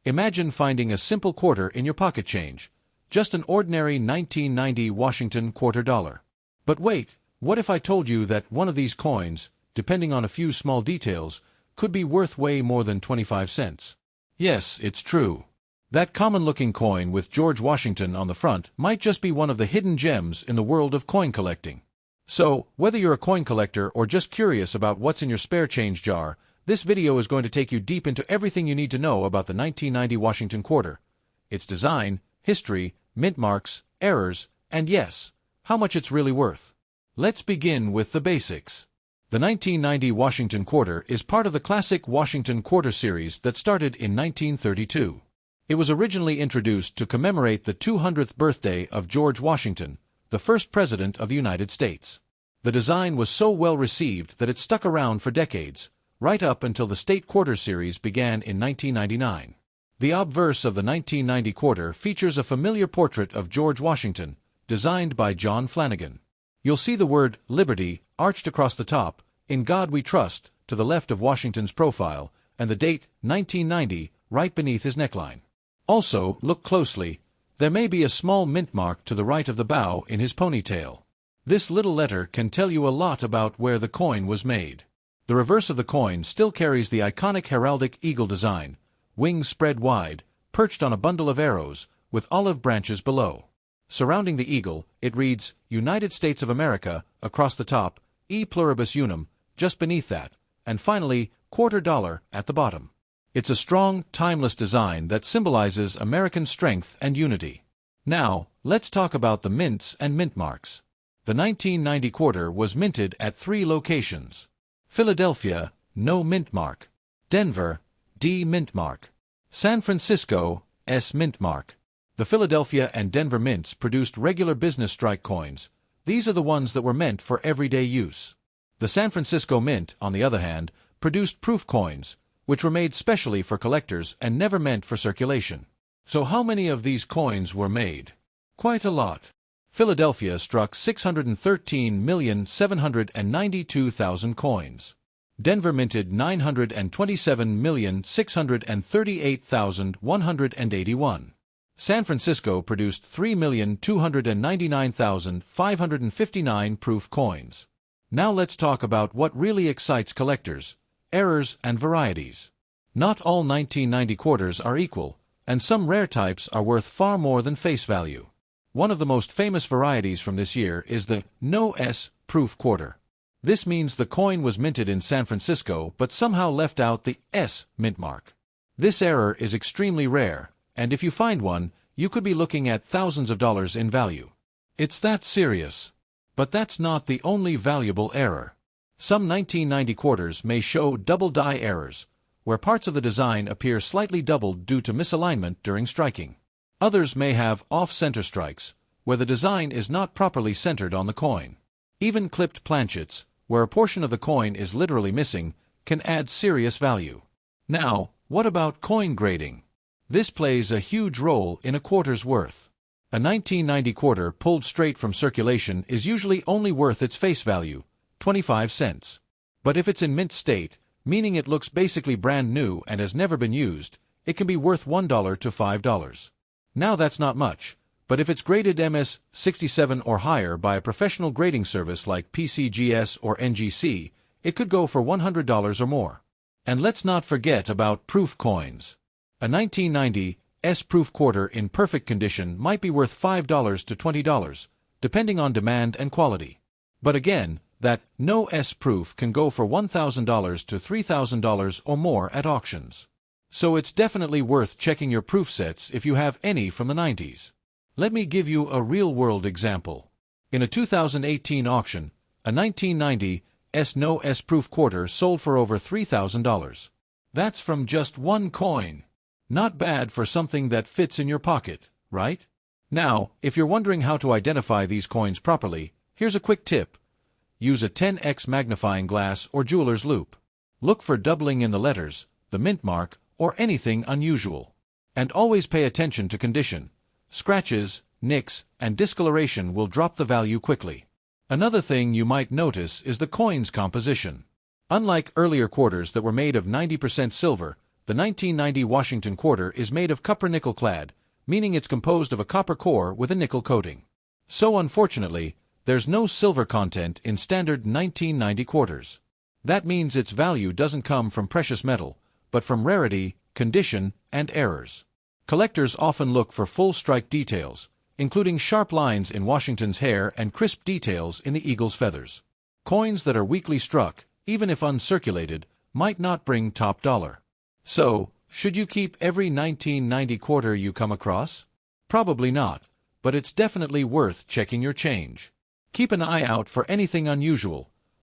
Imagine finding a simple quarter in your pocket change. Just an ordinary 1990 Washington quarter dollar. But wait, what if I told you that one of these coins, depending on a few small details, could be worth way more than 25 cents? Yes, it's true. That common-looking coin with George Washington on the front might just be one of the hidden gems in the world of coin collecting. So, whether you're a coin collector or just curious about what's in your spare change jar, this video is going to take you deep into everything you need to know about the 1990 Washington quarter, its design, history, mint marks, errors, and yes, how much it's really worth. Let's begin with the basics. The 1990 Washington quarter is part of the classic Washington quarter series that started in 1932. It was originally introduced to commemorate the 200th birthday of George Washington, the first president of the United States. The design was so well received that it stuck around for decades, right up until the State Quarter series began in 1999. The obverse of the 1990 quarter features a familiar portrait of George Washington, designed by John Flanagan. You'll see the word Liberty arched across the top, In God We Trust, to the left of Washington's profile, and the date 1990 right beneath his neckline. Also, look closely. There may be a small mint mark to the right of the bow in his ponytail. This little letter can tell you a lot about where the coin was made. The reverse of the coin still carries the iconic heraldic eagle design, wings spread wide, perched on a bundle of arrows, with olive branches below. Surrounding the eagle, it reads, United States of America, across the top, E pluribus unum, just beneath that, and finally, quarter dollar at the bottom. It's a strong, timeless design that symbolizes American strength and unity. Now, let's talk about the mints and mint marks. The 1990 quarter was minted at 3 locations. Philadelphia, no-mintmark. Denver, D-mintmark. San Francisco, S-mintmark. The Philadelphia and Denver mints produced regular business strike coins. These are the ones that were meant for everyday use. The San Francisco Mint, on the other hand, produced proof coins, which were made specially for collectors and never meant for circulation. So how many of these coins were made? Quite a lot. Philadelphia struck 613,792,000 coins. Denver minted 927,638,181. San Francisco produced 3,299,559 proof coins. Now let's talk about what really excites collectors: errors and varieties. Not all 1990 quarters are equal, and some rare types are worth far more than face value. One of the most famous varieties from this year is the no-S proof quarter. This means the coin was minted in San Francisco but somehow left out the S mint mark. This error is extremely rare, and if you find one, you could be looking at thousands of dollars in value. It's that serious. But that's not the only valuable error. Some 1990 quarters may show double die errors, where parts of the design appear slightly doubled due to misalignment during striking. Others may have off-center strikes, where the design is not properly centered on the coin. Even clipped planchets, where a portion of the coin is literally missing, can add serious value. Now, what about coin grading? This plays a huge role in a quarter's worth. A 1990 quarter pulled straight from circulation is usually only worth its face value, 25 cents. But if it's in mint state, meaning it looks basically brand new and has never been used, it can be worth $1 to $5. Now that's not much, but if it's graded MS-67 or higher by a professional grading service like PCGS or NGC, it could go for $100 or more. And let's not forget about proof coins. A 1990 S-proof quarter in perfect condition might be worth $5 to $20, depending on demand and quality. But again, that no S-proof can go for $1,000 to $3,000 or more at auctions. So it's definitely worth checking your proof sets if you have any from the 90s. Let me give you a real-world example. In a 2018 auction, a 1990 no S-proof quarter sold for over $3,000. That's from just one coin. Not bad for something that fits in your pocket, right? Now, if you're wondering how to identify these coins properly, here's a quick tip. Use a 10x magnifying glass or jeweler's loupe. Look for doubling in the letters, the mint mark, or anything unusual. And always pay attention to condition. Scratches, nicks, and discoloration will drop the value quickly. Another thing you might notice is the coin's composition. Unlike earlier quarters that were made of 90% silver, The 1990 Washington quarter is made of copper nickel clad, meaning it's composed of a copper core with a nickel coating. So unfortunately, there's no silver content in standard 1990 quarters. That means its value doesn't come from precious metal, but from rarity, condition, and errors. Collectors often look for full strike details, including sharp lines in Washington's hair and crisp details in the eagle's feathers. Coins that are weakly struck, even if uncirculated, might not bring top dollar. So, should you keep every 1990 quarter you come across? Probably not, but it's definitely worth checking your change. Keep an eye out for anything unusual,